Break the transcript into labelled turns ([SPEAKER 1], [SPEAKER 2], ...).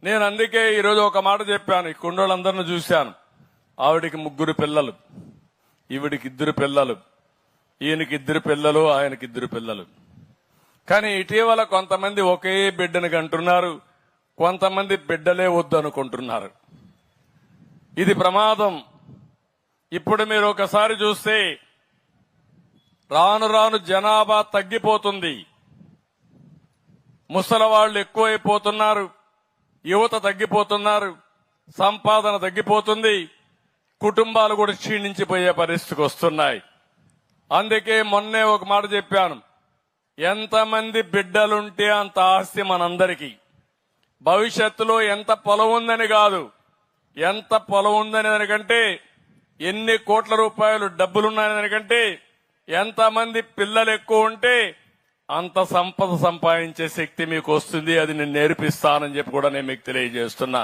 [SPEAKER 1] నేను అందుకే ఈరోజు ఒక మాట చెప్పాను. ఈ కుండోళ్ళందరిని చూశాను. ఆవిడికి 3 పిల్లలు, ఈవిడికి 2 పిల్లలు, ఈయనకి 2 పిల్లలు, ఆయనకి 2 పిల్లలు. కానీ ఇటీవల కొంతమంది ఒకే బిడ్డను కంటున్నారు, కొంతమంది బిడ్డలే వద్దనుకుంటున్నారు. ఇది ప్రమాదం. ఇప్పుడు మీరు ఒకసారి చూస్తే రాను రాను జనాభా తగ్గిపోతుంది, ముసలవాళ్లు ఎక్కువైపోతున్నారు, యువత తగ్గిపోతున్నారు, సంపాదన తగ్గిపోతుంది, కుటుంబాలు కూడా క్షీణించిపోయే పరిస్థితికి వస్తున్నాయి. అందుకే మొన్నే ఒక మాట చెప్పాను, ఎంతమంది బిడ్డలుంటే అంత ఆస్తి మనందరికీ. భవిష్యత్తులో ఎంత పొలం ఉందని కాదు, ఎంత పొలం ఉందని దానికంటే, ఎన్ని కోట్ల రూపాయలు డబ్బులున్నాయని దానికంటే, ఎంతమంది పిల్లలు ఎక్కువ ఉంటే అంత సంపద సంపాదించే శక్తి మీకు వస్తుంది. అది నేను నేర్పిస్తానని చెప్పి కూడా నేను మీకు తెలియజేస్తున్నా.